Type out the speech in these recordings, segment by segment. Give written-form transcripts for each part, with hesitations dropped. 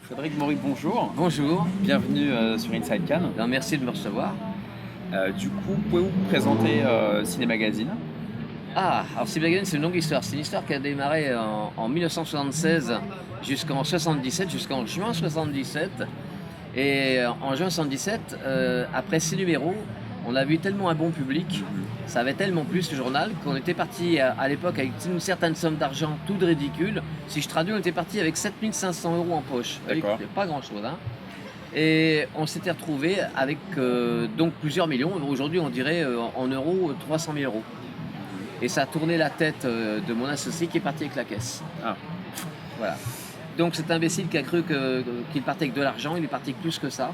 Frédéric Maury, bonjour. Bonjour, Bienvenue sur Inside Cannes. alors, merci de me recevoir. Du coup, pouvez-vous vous présenter Ciné Magazine? Alors Sibaguen, c'est une longue histoire. C'est une histoire qui a démarré en 1976 jusqu'en 77, jusqu'en juin 77. Et en juin 77, après 6 numéros, on a vu tellement un bon public, ça avait tellement plu ce journal, qu'on était parti à l'époque avec une certaine somme d'argent, tout de ridicule. Si je traduis, on était parti avec 7500 euros en poche. D'accord. Pas grand-chose, hein. Et on s'était retrouvé avec donc plusieurs millions. Aujourd'hui, on dirait en euros 300 000 euros. Et ça a tourné la tête de mon associé qui est parti avec la caisse. Ah, Voilà. Donc cet imbécile qui a cru qu'il partait avec de l'argent, il est parti avec plus que ça.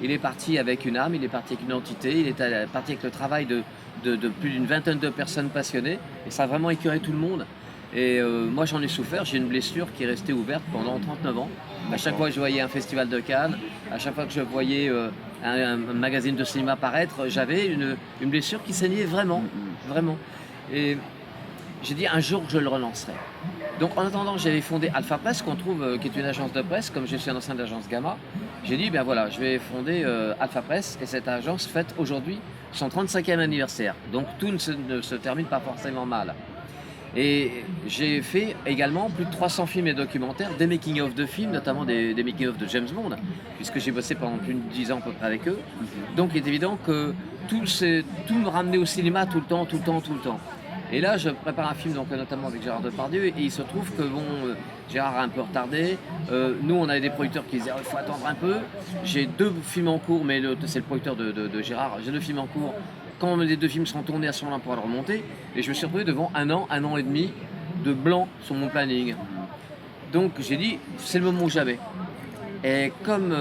Il est parti avec une âme, il est parti avec une entité, il est parti avec le travail de plus d'une vingtaine de personnes passionnées. Et ça a vraiment écœuré tout le monde. Et moi j'en ai souffert, j'ai une blessure qui est restée ouverte pendant 39 ans. À chaque fois que je voyais un festival de Cannes, à chaque fois que je voyais un magazine de cinéma paraître, j'avais une blessure qui saignait vraiment, vraiment. Et j'ai dit un jour je le relancerai. Donc en attendant, j'avais fondé Alpha Press, qu'on trouve, qui est une agence de presse, comme je suis un ancien d'agence Gamma. J'ai dit, ben voilà, je vais fonder Alpha Press, et cette agence fête aujourd'hui son 35e anniversaire. Donc tout ne se termine pas forcément mal. Et j'ai fait également plus de 300 films et documentaires, des making-of de films, notamment des making-of de James Bond, puisque j'ai bossé pendant plus de 10 ans à peu près avec eux. Donc il est évident que tout me ramenait au cinéma tout le temps. Et là, je prépare un film, donc, notamment avec Gérard Depardieu, et il se trouve que Gérard a un peu retardé. Nous, on avait des producteurs qui disaient il faut attendre un peu. J'ai 2 films en cours, mais c'est le producteur de Gérard. J'ai 2 films en cours. Quand les 2 films seront tournés, à ce moment-là, on pourra le remonter. Et je me suis retrouvé devant un an et demi de blanc sur mon planning. Donc j'ai dit c'est le moment où j'avais. Et comme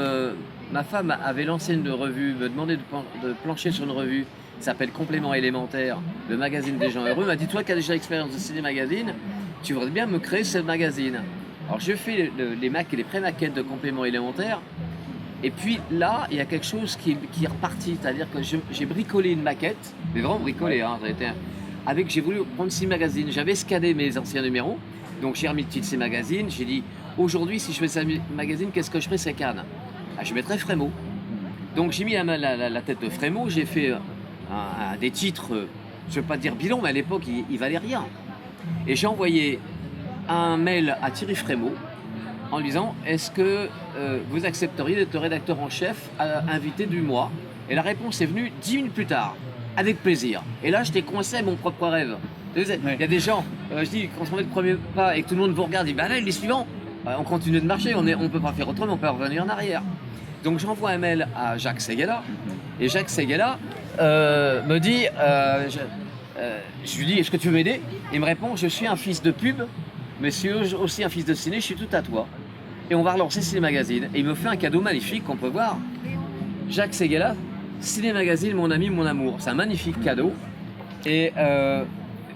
ma femme avait lancé une revue, me demandait de plancher sur une revue qui s'appelle Complément élémentaire, le magazine des gens heureux, elle m'a dit toi qui as déjà l'expérience de ciné magazine, tu voudrais bien me créer ce magazine. Alors je fais les pré-maquettes de Complément élémentaire. Et puis là, il y a quelque chose qui est reparti, c'est-à-dire que j'ai bricolé une maquette, mais vraiment bricolé, hein, j'ai voulu prendre Ciné Magazine, j'avais scanné mes anciens numéros, donc j'ai remis le titre Ciné Magazine, j'ai dit aujourd'hui si je fais Ciné Magazine, qu'est-ce que je ferais, c'est Cannes? Je mettrais Frémaux. Donc j'ai mis la tête de Frémaux, j'ai fait des titres, je ne veux pas dire bidon, mais à l'époque il valait rien. Et j'ai envoyé un mail à Thierry Frémaux, en lui disant est-ce que vous accepteriez d'être le rédacteur en chef invité du mois? Et la réponse est venue 10 minutes plus tard, avec plaisir. Et là, j'étais coincé à mon propre rêve. Il y a des gens, je dis, quand on met le premier pas et que tout le monde vous regarde, il dit bah là, il est suivant. On continue de marcher, on ne peut pas faire autrement, on peut revenir en arrière. Donc j'envoie un mail à Jacques Séguéla, et Jacques Séguéla me dit, je lui dis est-ce que tu veux m'aider? Il me répond je suis un fils de pub, mais je suis aussi un fils de ciné, je suis tout à toi. Et on va relancer Ciné Magazine. Et il me fait un cadeau magnifique qu'on peut voir. Jacques Séguéla, Ciné Magazine, mon ami, mon amour. C'est un magnifique cadeau. Et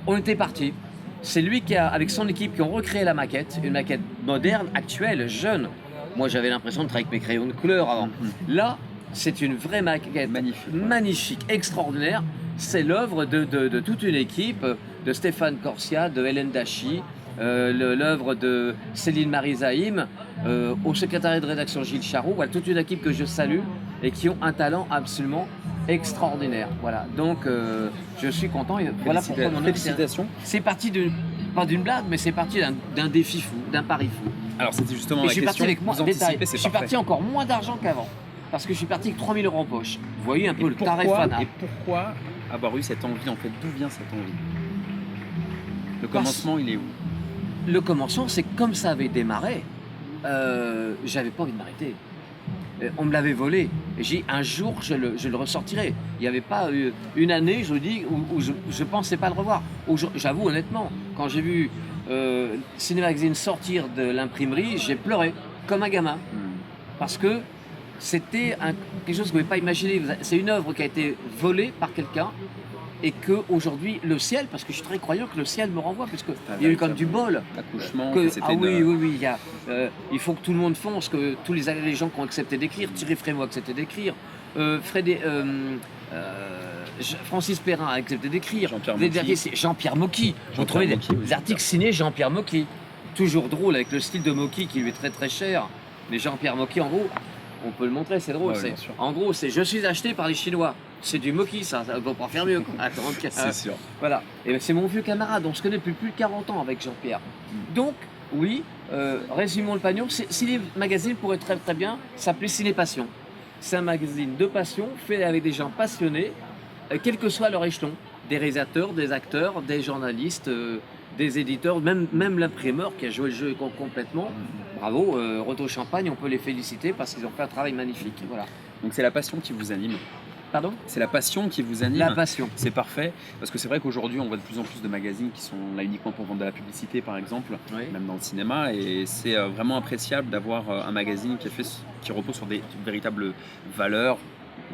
on était partis. C'est lui qui avec son équipe, qui ont recréé la maquette, une maquette moderne, actuelle, jeune. Moi, j'avais l'impression de travailler avec mes crayons de couleur avant. Là, c'est une vraie maquette magnifique, extraordinaire. C'est l'œuvre de toute une équipe, de Stéphane Corsia, de Hélène Dachy, l'œuvre de Céline Marie Zahim, au secrétariat de rédaction Gilles Charroux, voilà, toute une équipe que je salue et qui ont un talent absolument extraordinaire. Voilà, donc je suis content. Et voilà pourquoi mon Félicitations. C'est parti pas d'une blague, mais c'est parti d'un défi fou, d'un pari fou. Alors c'était justement Et la je suis question. parti avec moins, Vous anticipez, c'est je suis parfait. parti encore moins d'argent qu'avant, parce que je suis parti avec 3 000 euros en poche. Vous voyez un peu Et le tarif fanat. Et pourquoi avoir eu cette envie, en fait, d'où vient cette envie? Le commencement, il est où? Le commencement, c'est comme ça avait démarré. J'avais pas envie de m'arrêter. On me l'avait volé. Et j'ai dit, un jour, je le ressortirai. Il n'y avait pas une année, je vous dis, où je ne pensais pas le revoir. J'avoue honnêtement, quand j'ai vu Ciné Magazine sortir de l'imprimerie, j'ai pleuré, comme un gamin. Parce que c'était quelque chose que vous ne pouvez pas imaginer. C'est une œuvre qui a été volée par quelqu'un. Et qu'aujourd'hui, le ciel, parce que je suis très croyant que le ciel me renvoie, parce qu'il y a eu comme du bol. L'accouchement, Oui, il faut que tout le monde fonce, que tous les gens qui ont accepté d'écrire, Thierry Frémaux a accepté d'écrire, Francis Perrin a accepté d'écrire, Jean-Pierre Mocky. Vous trouvez des articles signés Jean-Pierre Mocky, toujours drôle avec le style de Mocky qui lui est très très cher. Les Jean-Pierre Mocky, en gros, on peut le montrer, c'est drôle. Ouais, bien sûr. En gros, c'est je suis acheté par les Chinois. C'est du Mocky, ça ne peut pas faire mieux. Quoi. Attends, C'est sûr. voilà. Et ben, c'est mon vieux camarade, on se connaît depuis plus de 40 ans avec Jean-Pierre. Donc, oui, résumons le panier. Ciné Magazine pourrait très très bien s'appeler Ciné Passion. C'est un magazine de passion fait avec des gens passionnés, quel que soit leur échelon. Des réalisateurs, des acteurs, des journalistes, des éditeurs, même l'imprimeur qui a joué le jeu complètement. Bravo, Roto Champagne, on peut les féliciter parce qu'ils ont fait un travail magnifique. Voilà. Donc c'est la passion qui vous anime. Pardon ? C'est la passion qui vous anime. La passion. C'est parfait, parce que c'est vrai qu'aujourd'hui on voit de plus en plus de magazines qui sont là uniquement pour vendre de la publicité par exemple, Oui. même dans le cinéma, et c'est vraiment appréciable d'avoir un magazine qui repose sur des véritables valeurs,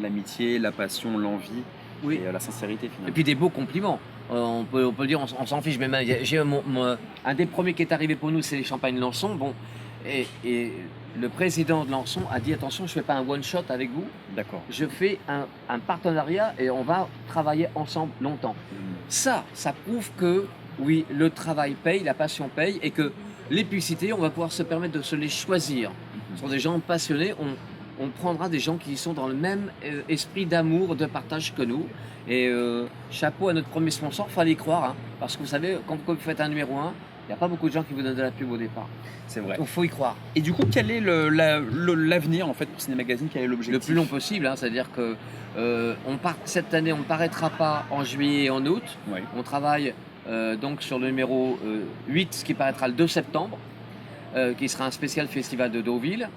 l'amitié, la passion, l'envie Oui. et la sincérité Et finalement. puis des beaux compliments. On peut le dire, on s'en fiche. Même j'ai un des premiers qui est arrivé pour nous, c'est les Champagne Lançon. Bon, et le président de Lançon a dit attention, je ne fais pas un one shot avec vous, D'accord. je fais un partenariat et on va travailler ensemble longtemps. Ça prouve que oui, le travail paye, la passion paye, et que les publicités, on va pouvoir se permettre de se les choisir. Ce sont des gens passionnés. On prendra des gens qui sont dans le même esprit d'amour, de partage que nous. Et chapeau à notre premier sponsor, fallait y croire. Hein, parce que vous savez, quand vous faites un numéro 1, il n'y a pas beaucoup de gens qui vous donnent de la pub au départ. C'est vrai. Donc il faut y croire. Et du coup, quel est l'avenir en fait pour Ciné Magazine? Quel est l'objectif? Le plus long possible, hein, c'est-à-dire que cette année, on ne paraîtra pas en juillet et en août. Oui. On travaille donc sur le numéro 8, ce qui paraîtra le 2 septembre, qui sera un spécial festival de Deauville.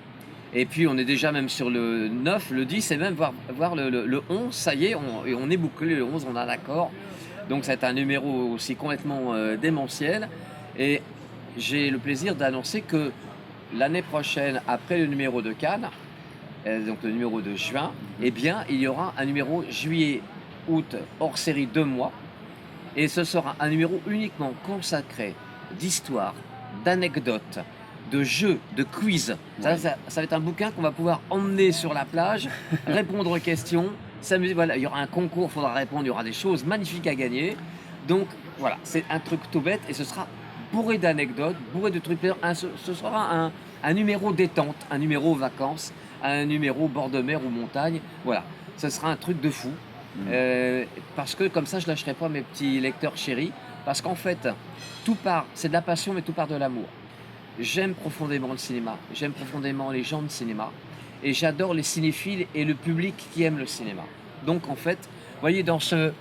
Et puis on est déjà même sur le 9, le 10 et même voir le 11, ça y est, on est bouclé le 11, on a l'accord. Donc ça va être un numéro aussi complètement démentiel. Et j'ai le plaisir d'annoncer que l'année prochaine, après le numéro de Cannes, donc le numéro de juin, eh bien il y aura un numéro juillet-août hors série 2 mois. Et ce sera un numéro uniquement consacré d'histoire, d'anecdotes, de jeux, de quiz. Ça va être un bouquin qu'on va pouvoir emmener sur la plage, répondre aux questions, s'amuser. Voilà, il y aura un concours, il faudra répondre, il y aura des choses magnifiques à gagner. Donc voilà, c'est un truc tout bête et ce sera bourré d'anecdotes, bourré de trucs. Ce sera un numéro détente, un numéro vacances, un numéro bord de mer ou montagne. Voilà, ce sera un truc de fou. Parce que comme ça, je lâcherai pas mes petits lecteurs chéris. Parce qu'en fait, c'est de la passion, mais tout part de l'amour. J'aime profondément le cinéma, j'aime profondément les gens de cinéma et j'adore les cinéphiles et le public qui aime le cinéma. Donc en fait, vous voyez, dans ce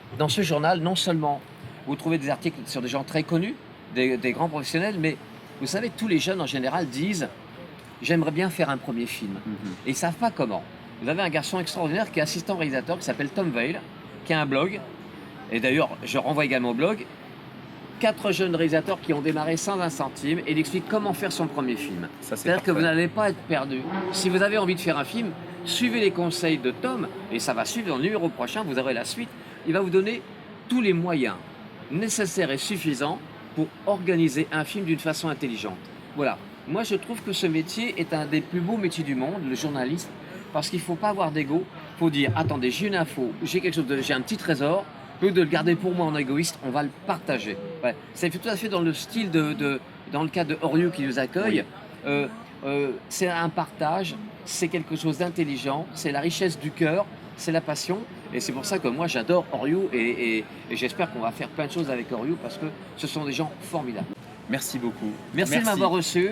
journal, non seulement vous trouvez des articles sur des gens très connus, des grands professionnels, mais vous savez, tous les jeunes en général disent « j'aimerais bien faire un premier film ». Et ils ne savent pas comment. Vous avez un garçon extraordinaire qui est assistant réalisateur, qui s'appelle Tom Veil, qui a un blog. Et d'ailleurs, je renvoie également au blog. 4 jeunes réalisateurs qui ont démarré sans un centime et il explique comment faire son premier film. C'est-à-dire que vous n'allez pas être perdu. Si vous avez envie de faire un film, suivez les conseils de Tom et ça va suivre dans le numéro prochain, vous aurez la suite. Il va vous donner tous les moyens nécessaires et suffisants pour organiser un film d'une façon intelligente. Voilà. Moi, je trouve que ce métier est un des plus beaux métiers du monde, le journaliste, parce qu'il ne faut pas avoir d'ego. Il faut dire, attendez, j'ai une info, j'ai un petit trésor, plutôt que de le garder pour moi en égoïste, on va le partager. Ouais. C'est tout à fait dans le style dans le cas de Oriou qui nous accueille. Oui. C'est un partage, c'est quelque chose d'intelligent, c'est la richesse du cœur, c'est la passion. Et c'est pour ça que moi j'adore Oriou et j'espère qu'on va faire plein de choses avec Oriou parce que ce sont des gens formidables. Merci beaucoup. Merci de m'avoir reçu.